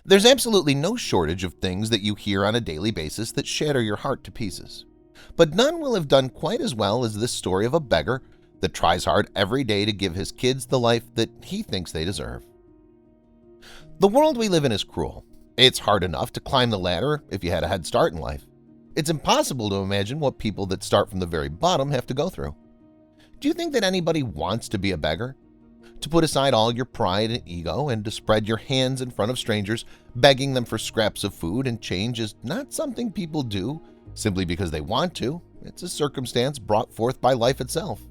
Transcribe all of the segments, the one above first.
There's absolutely no shortage of things that you hear on a daily basis that shatter your heart to pieces. But none will have done quite as well as this story of a beggar that tries hard every day to give his kids the life that he thinks they deserve. The world we live in is cruel. It's hard enough to climb the ladder if you had a head start in life. It's impossible to imagine what people that start from the very bottom have to go through. Do you think that anybody wants to be a beggar? To put aside all your pride and ego and to spread your hands in front of strangers, begging them for scraps of food and change is not something people do simply because they want to. It's a circumstance brought forth by life itself.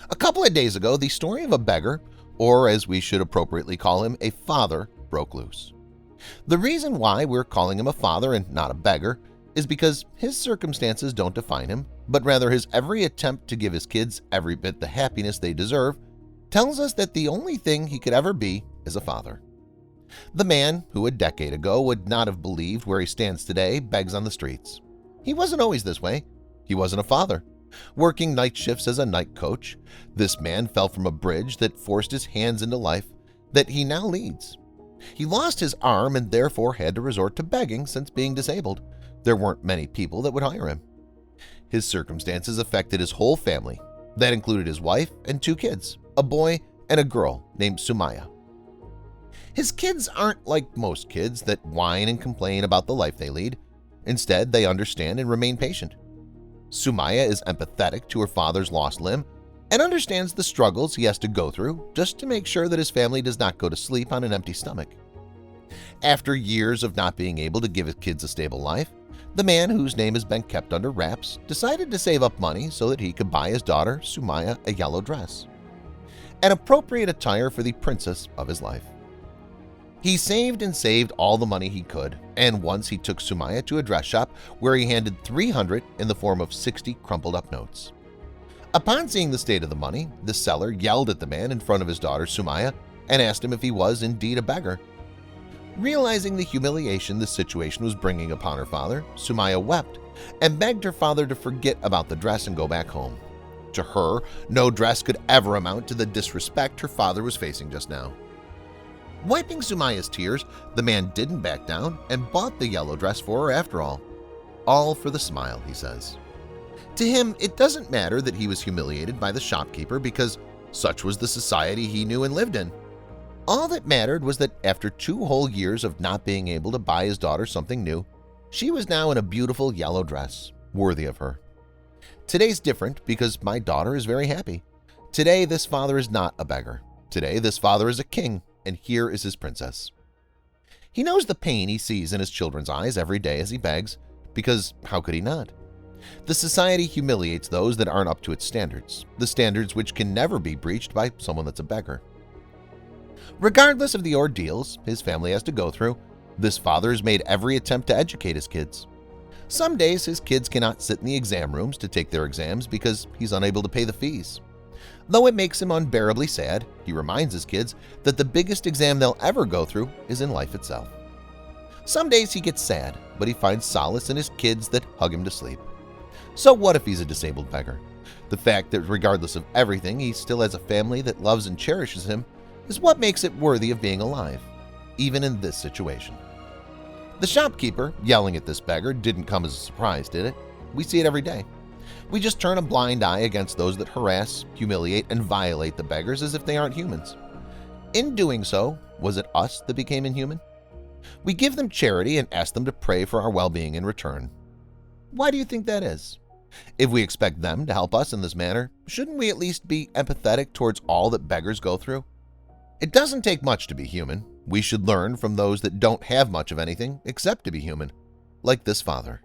A couple of days ago, the story of a beggar, or as we should appropriately call him, a father, broke loose. The reason why we're calling him a father and not a beggar is because his circumstances don't define him, but rather his every attempt to give his kids every bit the happiness they deserve tells us that the only thing he could ever be is a father. The man who a decade ago would not have believed where he stands today begs on the streets. He wasn't always this way. He wasn't a father. Working night shifts as a night coach, this man fell from a bridge that forced his hands into life that he now leads. He lost his arm and therefore had to resort to begging since being disabled. There weren't many people that would hire him. His circumstances affected his whole family. That included his wife and 2 kids, a boy and a girl named Sumaya. His kids aren't like most kids that whine and complain about the life they lead. Instead, they understand and remain patient. Sumaya is empathetic to her father's lost limb and understands the struggles he has to go through just to make sure that his family does not go to sleep on an empty stomach. After years of not being able to give his kids a stable life, the man, whose name has been kept under wraps, decided to save up money so that he could buy his daughter, Sumaya, a yellow dress, an appropriate attire for the princess of his life. He saved and saved all the money he could, and once he took Sumaya to a dress shop where he handed 300 in the form of 60 crumpled up notes. Upon seeing the state of the money, the seller yelled at the man in front of his daughter Sumaya and asked him if he was indeed a beggar. Realizing the humiliation the situation was bringing upon her father, Sumaya wept and begged her father to forget about the dress and go back home. To her, no dress could ever amount to the disrespect her father was facing just now. Wiping Sumaya's tears, the man didn't back down and bought the yellow dress for her after all for the smile, he says. To him, it doesn't matter that he was humiliated by the shopkeeper because such was the society he knew and lived in. All that mattered was that after 2 whole years of not being able to buy his daughter something new, she was now in a beautiful yellow dress, worthy of her. Today's different because my daughter is very happy. Today, this father is not a beggar. Today, this father is a king, and here is his princess. He knows the pain he sees in his children's eyes every day as he begs, because how could he not? The society humiliates those that aren't up to its standards, the standards which can never be breached by someone that's a beggar. Regardless of the ordeals his family has to go through, this father has made every attempt to educate his kids. Some days his kids cannot sit in the exam rooms to take their exams because he's unable to pay the fees. Though it makes him unbearably sad, he reminds his kids that the biggest exam they'll ever go through is in life itself. Some days he gets sad, but he finds solace in his kids that hug him to sleep. So what if he's a disabled beggar? The fact that regardless of everything, he still has a family that loves and cherishes him is what makes it worthy of being alive, even in this situation. The shopkeeper yelling at this beggar didn't come as a surprise, did it? We see it every day. We just turn a blind eye against those that harass, humiliate, and violate the beggars as if they aren't humans. In doing so, was it us that became inhuman? We give them charity and ask them to pray for our well-being in return. Why do you think that is? If we expect them to help us in this manner, shouldn't we at least be empathetic towards all that beggars go through? It doesn't take much to be human. We should learn from those that don't have much of anything except to be human, like this father.